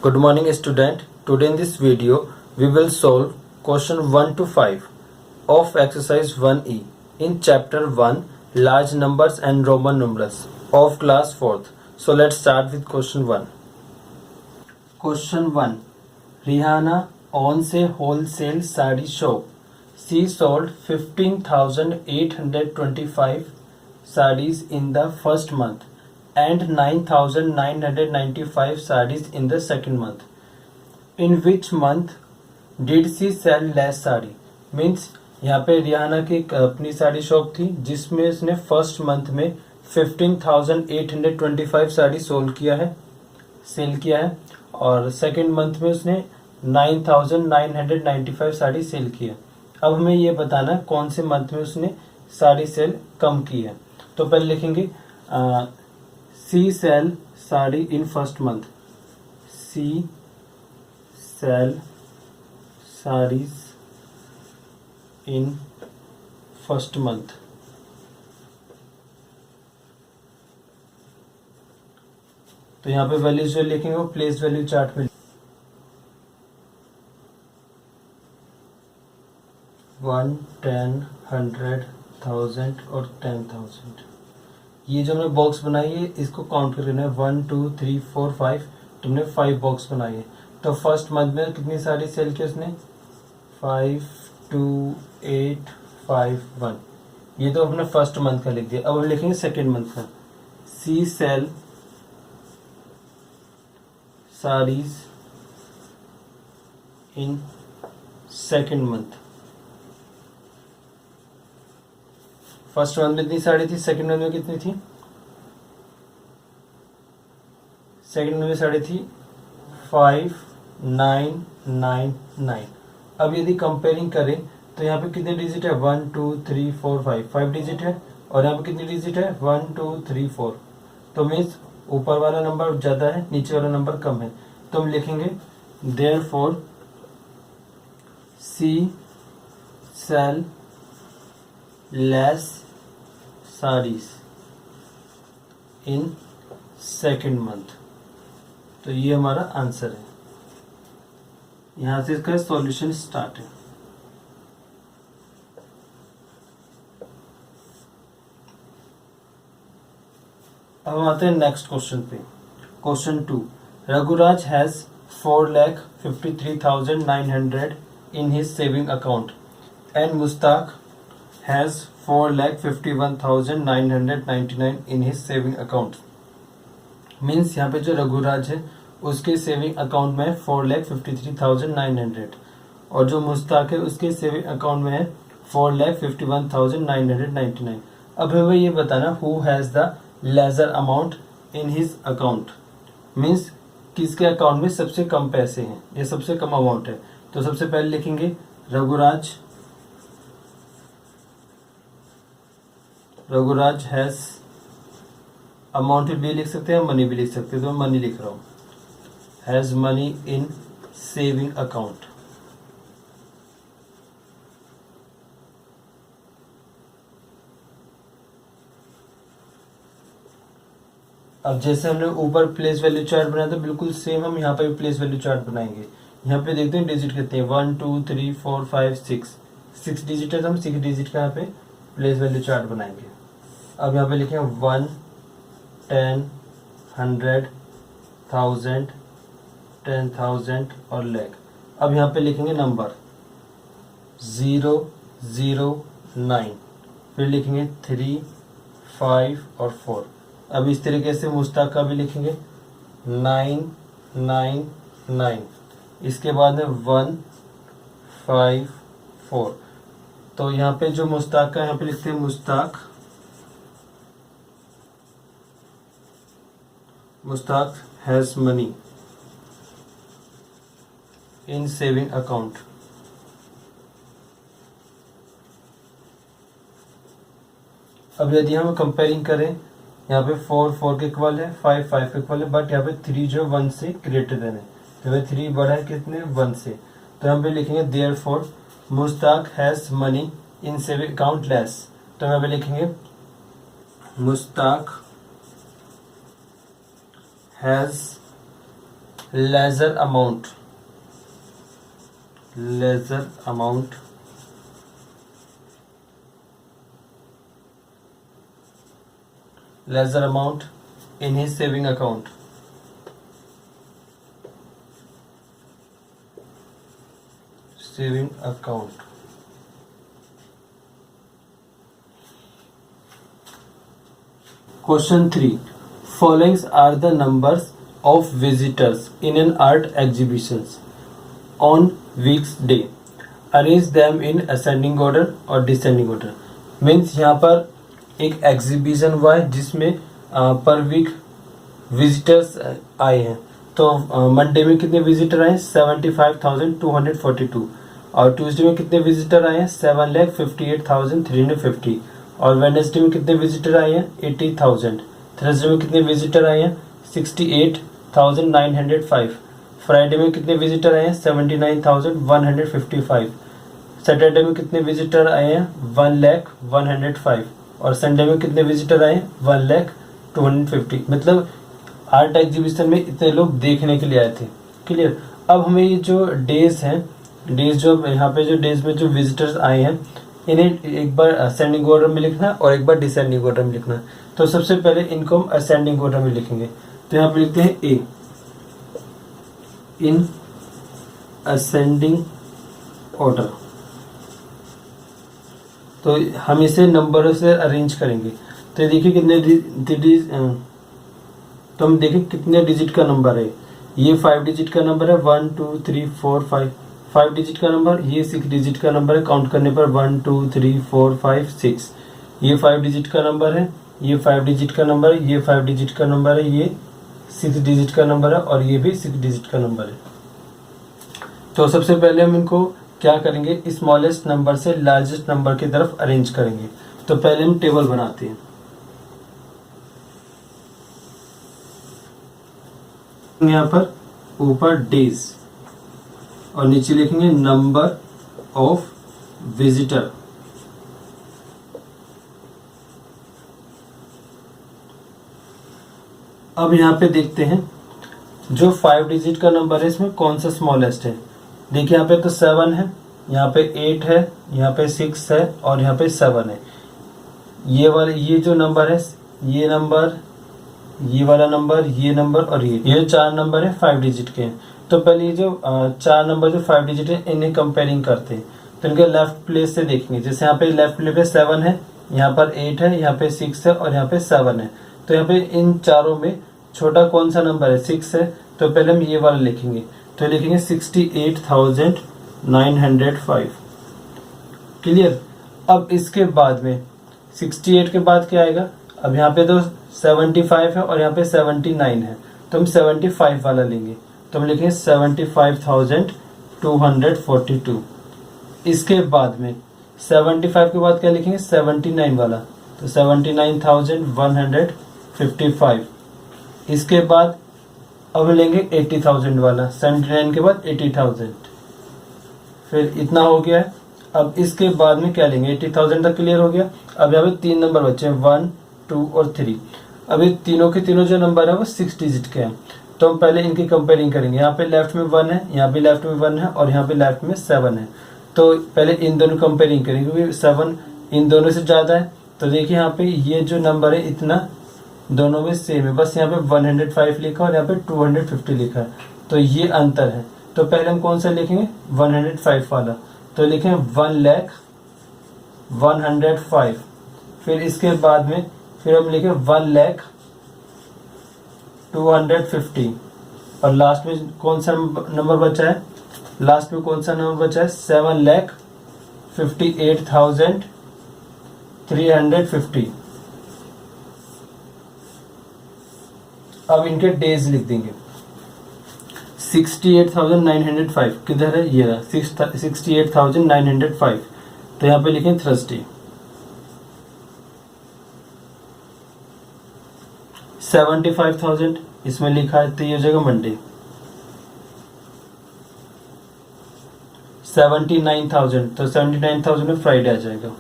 Good morning student. Today in this video we will solve question 1 to 5 of exercise 1E in chapter 1 large numbers and Roman numerals of class 4th. So let's start with question 1. Question 1. Rihanna owns a wholesale sari shop. She sold 15,825 sarees in the first month and 9,995 sarees in the second month. In which month did she sell less sari? Means यहाँ पे Rihanna की अपनी sari shop थी जिसमें उसने first month में 15,825 sari cell किया है और सेकेंड मंथ में उसने 9,995 साड़ी सेल की है। अब हमें ये बताना कौन से मंथ में उसने साड़ी सेल कम की है। तो पहले लिखेंगे C sell sari in first month. C sell saris in first month. तो यहाँ पे वैल्यूज जो लिखेंगे वो प्लेस वैल्यू चार्ट में 1, 10, 100,000 और 10,000। ये जो हमने बॉक्स बनाई है इसको काउंट कर लेना है 1, 2, 3, 4, 5। तुमने 5 बॉक्स बनाई है। तो फर्स्ट मंथ में कितनी साड़ी सेल की उसने 5, 2, 8, 5, 1। ये तो अपने फर्स्ट मंथ का लिख दिया। अब हम लिखेंगे सेकेंड मंथ का। C sell saris in second month. First month में कितनी साड़ी थी, सेकेंड मंथ में कितनी थी? सेकेंड मंथ में साड़ी थी 5,999। अब यदि कंपेयरिंग करें तो यहाँ पे कितने डिजिट है 1, 2, 3, 4, 5 डिजिट है और यहाँ पे कितनी डिजिट है 1, 2, 3, 4। तो मीन्स ऊपर वाला नंबर ज्यादा है नीचे वाला नंबर कम है। तो हम लिखेंगे therefore C sell less saris in second month. तो ये हमारा आंसर है। यहां से इसका सॉल्यूशन स्टार्ट है। अब हम आते हैं नेक्स्ट क्वेश्चन पे। Question 2। Raghuraj has 4,53,900 in his saving account and Mustaq has 4,51,999 in his saving account. Means यहाँ पे जो रघुराज है उसके सेविंग अकाउंट में है 4,53,900 और जो मुस्ताक है उसके सेविंग अकाउंट में है 4,51,999। अब हमें ये बताना who has the lesser amount in his account. Means किसके अकाउंट में सबसे कम पैसे हैं या सबसे कम अमाउंट है। तो सबसे पहले लिखेंगे रघुराज हैज अमाउंट भी लिख सकते हैं मनी भी लिख सकते हैं। तो मैं मनी लिख रहा हूं has money in saving account. अब जैसे हमने ऊपर प्लेस वैल्यू चार्ट बनाया था बिल्कुल सेम हम यहाँ पे भी प्लेस वैल्यू चार्ट बनाएंगे। यहाँ पे देखते हैं डिजिट कितने हैं 1, 2, 3, 4, 5, 6 डिजिट है। तो हम 6 डिजिट का यहाँ पे प्लेस वैल्यू चार्ट बनाएंगे। अब यहाँ पे लिखें 1, 10, 100, 1000, 10,000 और लाख। अब यहाँ पे लिखेंगे नंबर 0, 0, 9। फिर लिखेंगे 3, 5 और 4। अब इस तरीके से मुस्ताक का भी लिखेंगे 9, 9, 9। इसके बाद में 1, 5, 4। तो यहाँ पे जो मुस्ताक का यहाँ पे लिखते हैं Mustaq has money in saving account. अब यदि हम कंपेयरिंग करें यहाँ पे 4, 4 के इक्वल है 5, 5 के इक्वल है बट यहाँ पे 3 जो 1 से ग्रेटर देन है। तो 3 बड़ा है कितने 1 से। तो यहाँ पे लिखेंगे therefore Mustaq has money in saving account less. तो यहाँ पे लिखेंगे Mustaq has lesser amount in his saving account. Question 3. Followings are the numbers of visitors in an art exhibition on week's day. Arrange them in ascending order or descending order. Means यहाँ पर एक exhibition हुआ है जिसमें पर week visitors आए हैं। तो मंडे में कितने विजिटर आए हैं? 75,242। और ट्यूसडे में कितने विजिटर आए हैं? 7,58,350। और वेडनेसडे में कितने विजिटर आए हैं? 80,000। थर्सडे में कितने विजिटर आए हैं? 68,905। फ्राइडे में कितने विजिटर आए हैं? 79,155। सैटरडे में कितने विजिटर आए हैं? 1,01,500। और संडे में कितने विजिटर आए हैं? 1,02,50। मतलब आर्ट एग्जीबिशन में इतने लोग देखने के लिए आए थे। क्लियर। अब हमें ये जो डेज हैं, डेज जो यहाँ पे जो डेज में जो विजिटर्स आए हैं इन्हें एक बार असेंडिंग ऑर्डर में लिखना और एक बार डिसेंडिंग ऑर्डर में लिखना। तो सबसे पहले इनको हम असेंडिंग ऑर्डर में लिखेंगे। तो यहाँ पे लिखते हैं ए इन असेंडिंग ऑर्डर। तो हम इसे नंबरों से अरेंज करेंगे। तो देखिए कितने तो हम देखें कितने डिजिट का नंबर है। ये 5 डिजिट का नंबर है, 1 2 3 4 5। 5 डिजिट का नंबर, ये 6 डिजिट का नंबर है। काउंट करने पर 1 2 3 4 5 6। ये 5 डिजिट का नंबर है, ये 5 डिजिट का नंबर है, ये 5 डिजिट का नंबर है, ये 6 डिजिट का नंबर है और ये भी 6 डिजिट का नंबर है। तो सबसे पहले हम इनको क्या करेंगे? स्मॉलेस्ट नंबर से लार्जेस्ट नंबर की तरफ अरेंज करेंगे। तो पहले हम टेबल बनाते हैं। यहाँ पर ऊपर डेज और नीचे लिखेंगे नंबर ऑफ विजिटर। अब यहाँ पे देखते हैं जो 5 डिजिट का नंबर है इसमें कौन सा स्मॉलेस्ट है। देखिए यहाँ पे तो 7 है, यहाँ पे 8 है, यहाँ पे 6 है और यहाँ पे 7 है। ये जो नंबर है, ये नंबर, ये वाला नंबर, ये नंबर और ये 4 नंबर है 5 डिजिट के। तो पहले ये जो 4 नंबर जो 5 डिजिट है इन्हें कंपेयरिंग करते हैं। तो इनके लेफ्ट प्लेस से देखेंगे। जैसे यहाँ पे लेफ्ट प्लेस पे 7 है, यहाँ पर 8 है, यहाँ पे 6 है और यहाँ पे 7 है। तो यहाँ पे इन चारों में छोटा कौन सा नंबर है? 6 है। तो पहले हम ये वाला लिखेंगे। तो लिखेंगे 68,905। क्लियर। अब इसके बाद में 68 के बाद क्या आएगा? अब यहाँ पे तो 75 है और यहाँ पे 79 है। तो हम 75 वाला लेंगे। तो हम लिखेंगे 75,242। इसके बाद में 75 के बाद क्या लिखेंगे? 79 वाला। तो 79,155। इसके बाद अब लेंगे 80,000 वाला। 79 के बाद 80,000। फिर इतना हो गया है। अब इसके बाद में क्या लेंगे? 80,000 तक क्लियर हो गया। अब यहाँ पे 3 नंबर बचे हैं, 1 2 और 3। अब ये तीनों के तीनों जो नंबर है वो 6 डिजिट के हैं। तो हम पहले इनकी कंपेयरिंग करेंगे। यहाँ पे लेफ्ट में 1 है, यहाँ पे लेफ्ट में 1 है और यहाँ पे लेफ्ट में 7 है। तो पहले इन दोनों कंपेयरिंग करेंगे क्योंकि 7 इन दोनों से ज़्यादा है। तो देखिए यहाँ पे ये जो नंबर है इतना दोनों में सेम है, बस यहाँ पे 105 लिखा और यहाँ पे 250 लिखा है। तो ये अंतर है। तो पहले हम कौन सा लिखेंगे? 105 वाला। तो लिखें 1,105। फिर इसके बाद में फिर हम लिखें 1,250। और लास्ट में कौन सा नंबर बचा है? लास्ट में कौन सा नंबर बचा है? 7,58,350। अब इनके डेज लिख देंगे। 68,905 किधर है? ये रहा 68,905। तो यहाँ पे लिखें थर्सडे। 75,000 इसमें लिखा है तो ये हो जाएगा मंडे। 79,000 तो 79,000 में फ्राइडे आ जाएगा।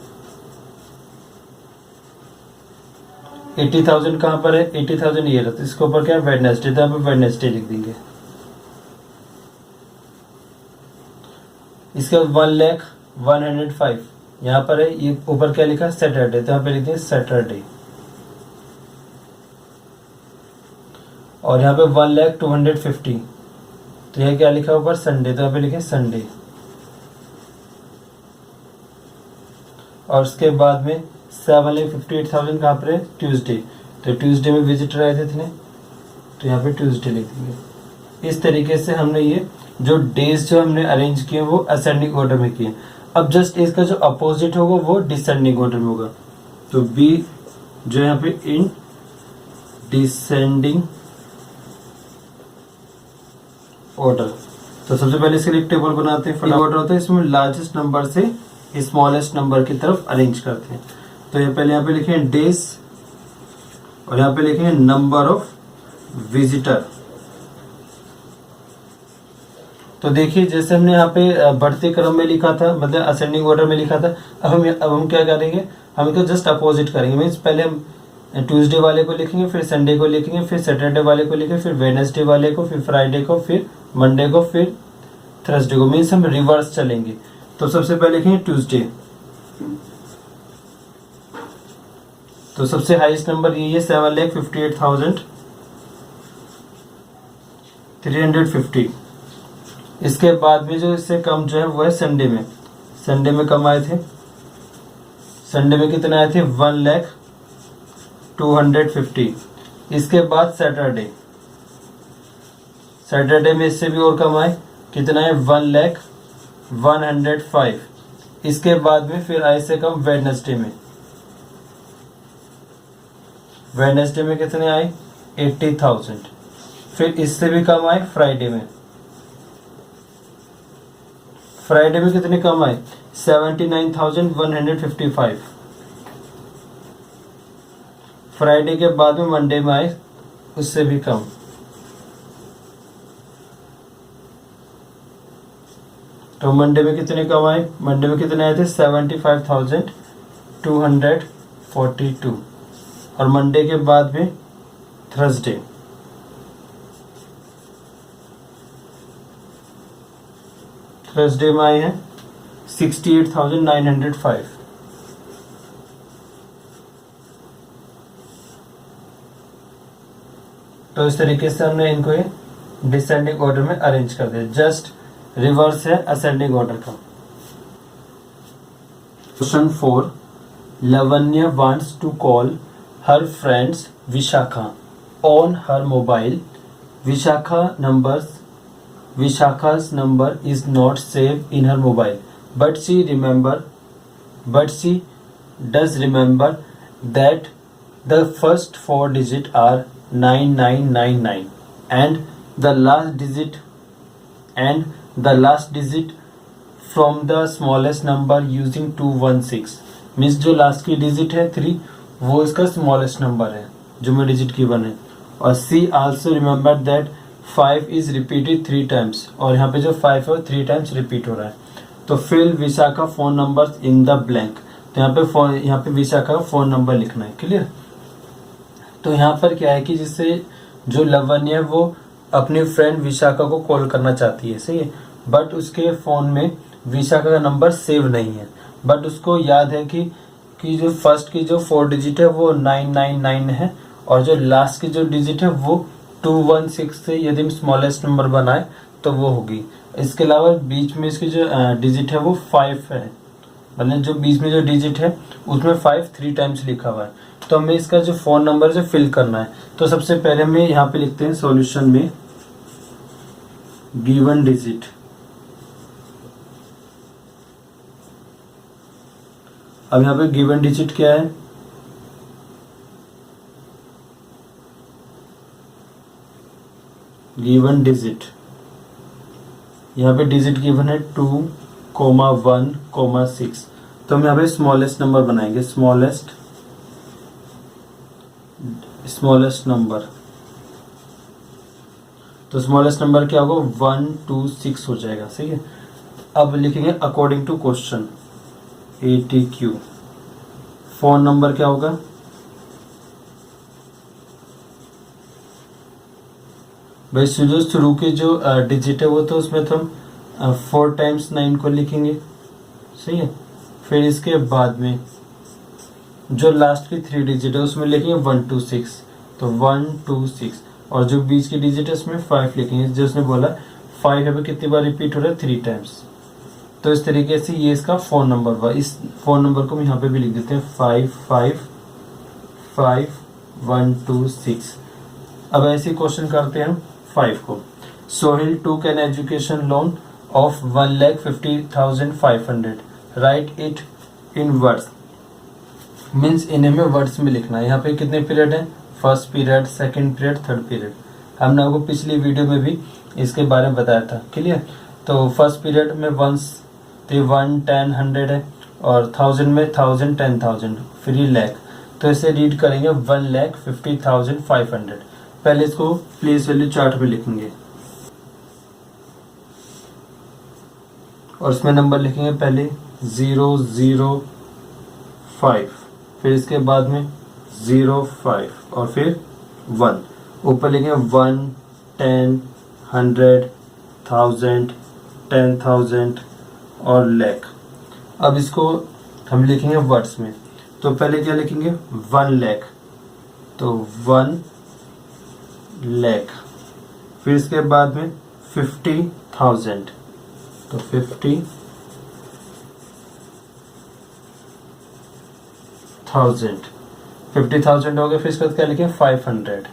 80,000 कहाँ पर है? 80,000 ये रहा। तो इसके ऊपर क्या है? वेडनेसडे। तो यहाँ पे वेडनेसडे लिख देंगे। इसके बाद 1,01,105 यहाँ पर है, ये ऊपर क्या लिखा है सैटरडे, तो यहाँ पे लिखते हैं सैटरडे। और यहाँ पे 1,02,250 तो यह क्या लिखा है ऊपर संडे, तो यहाँ पे लिखे संडे। और उसके बाद में 7,58,000 कहाँ पर है ट्यूसडे, तो ट्यूसडे में विजिटर आए थे इतने, तो यहाँ पे ट्यूसडे लिख देंगे। इस तरीके से हमने ये जो डेज जो हमने अरेंज किए वो असेंडिंग ऑर्डर में किए। अब जस्ट इसका जो अपोजिट होगा वो डिसेंडिंग ऑर्डर में होगा, तो बी जो यहाँ पे इन डिसेंडिंग ऑर्डर। तो सबसे पहले इसके लिए एक टेबल बनाते हैं। फटाफट ऑर्डर होता है, इसमें लार्जेस्ट नंबर से स्मॉलेस्ट नंबर की तरफ अरेंज करते हैं। तो ये पहले यहाँ पे लिखे हैं डेज और यहाँ पे लिखे हैं नंबर ऑफ विजिटर। तो देखिए जैसे हमने यहाँ पे बढ़ते क्रम में लिखा था, मतलब असेंडिंग ऑर्डर में लिखा था, अब हम क्या करेंगे, हम इसको जस्ट अपोजिट करेंगे। मीन्स पहले हम ट्यूसडे वाले को लिखेंगे, फिर संडे को लिखेंगे, फिर सैटरडे वाले को लिखेंगे, फिर वेडनेसडे वाले को, फिर फ्राइडे को, फिर मंडे को, फिर थर्सडे को। मीन्स हम रिवर्स चलेंगे। तो सबसे पहले लिखेंगे ट्यूसडे, तो सबसे हाईएस्ट नंबर ये है 7,58,350। इसके बाद में जो इससे कम जो है वो है संडे में। संडे में कम आए थे, संडे में कितने आए थे 1,02,250। इसके बाद सैटरडे, सैटरडे में इससे भी और कम आए, कितना है 1,01,105। इसके बाद में फिर आए से कम वेडनेसडे में, वेडनेसडे में कितने आए 80,000। फिर इससे भी कम आए फ्राइडे में, फ्राइडे में कितने कम आए 79,155। फ्राइडे के बाद में मंडे में आए उससे भी कम, तो मंडे में कितने कम आए, मंडे में कितने आए थे 75,242। और मंडे के बाद में थर्सडे, थर्सडे में आए हैं 68,905। तो इस तरीके से हमने इनको डिसेंडिंग ऑर्डर में अरेंज कर दिया। जस्ट रिवर्स है असेंडिंग ऑर्डर का। Question 4, Lavanya wants to call her friends Vishakha on her mobile. Vishakha's number is not saved in her mobile, but she does remember that the first 4 digits are 9999 and the last digit from the smallest number using 216। Means जो last की digit है 3 वो इसका smallest number है जो में digit की बने। और see also remember that 5 is repeated 3 times, और यहाँ पे जो 5 है वो 3 टाइम्स रिपीट हो रहा है। तो fill Vishakha phone number in the blank. तो यहाँ पे विशाखा का फोन नंबर लिखना है। क्लियर। तो यहाँ पर क्या है कि जिससे जो लवन्य है वो अपनी फ्रेंड विशाखा को कॉल करना चाहती है, सही है, बट उसके फोन में विशाखा का नंबर सेव नहीं है। बट उसको याद है कि जो फर्स्ट की जो 4 डिजिट है वो 999 है, और जो लास्ट की जो डिजिट है वो 216 से यदि स्मॉलेस्ट नंबर बनाए तो वो होगी। इसके अलावा बीच में इसकी जो डिजिट है वो 5 है, मतलब जो बीच में जो डिजिट है उसमें 5 3 टाइम्स लिखा हुआ है। तो हमें इसका जो फोन नंबर से फिल करना है। तो सबसे पहले हमें यहाँ पे लिखते हैं सॉल्यूशन में गिवन डिजिट। अब यहाँ पे गिवन डिजिट क्या है, गिवन डिजिट, यहाँ पे डिजिट गिवन है 2,1,6। तो हम यहाँ पे स्मॉलेस्ट नंबर बनाएंगे, स्मॉलेस्ट नंबर। तो स्मॉलेस्ट नंबर क्या होगा 126 हो जाएगा, सही है। अब लिखेंगे according to question ATQ। Phone number क्या होगा, भाई जो शुरू के जो डिजिट है वो तो उसमें तो हम अब 4 टाइम्स 9 को लिखेंगे, सही है। फिर इसके बाद में जो लास्ट की 3 डिजिट है उसमें लिखेंगे 126, तो 126, और जो बीच की डिजिट है उसमें 5 लिखेंगे। जो उसने बोला 5 है कितनी बार रिपीट हो रहा है, 3 टाइम्स। तो इस तरीके से ये इसका फ़ोन नंबर हुआ। इस फ़ोन नंबर को हम यहाँ पे भी लिख देते हैं 555126। अब ऐसे क्वेश्चन करते हैं हम 5 को। सोहिल टूक an education loan of 1,50,500, right it in words. Means इन्हें में वर्ड्स में लिखना है। यहाँ पे कितने पीरियड है, first period, second period, third period. हमने आपको पिछली वीडियो में भी इसके बारे में बताया था, क्लियर। तो फर्स्ट पीरियड में वंस, तो 1, 10, 100 है, और 1000 में 1000, 10,000, फिर ये लैख। तो इसे रीड करेंगे 1,50,500। पहले इसको प्लेस वैल्यू चार्ट में लिखेंगे और इसमें नंबर लिखेंगे पहले 005, फिर इसके बाद में 05 और फिर 1। ऊपर लिखेंगे 1, 10, 100, 1000, 10,000 और लैख। अब इसको हम लिखेंगे वर्ड्स में। तो पहले क्या लिखेंगे, 1 लाख, तो 1 लाख। फिर इसके बाद में 50,000, तो 50,000, 50,000 हो गया। फिर इसके बाद क्या लिखें, 500,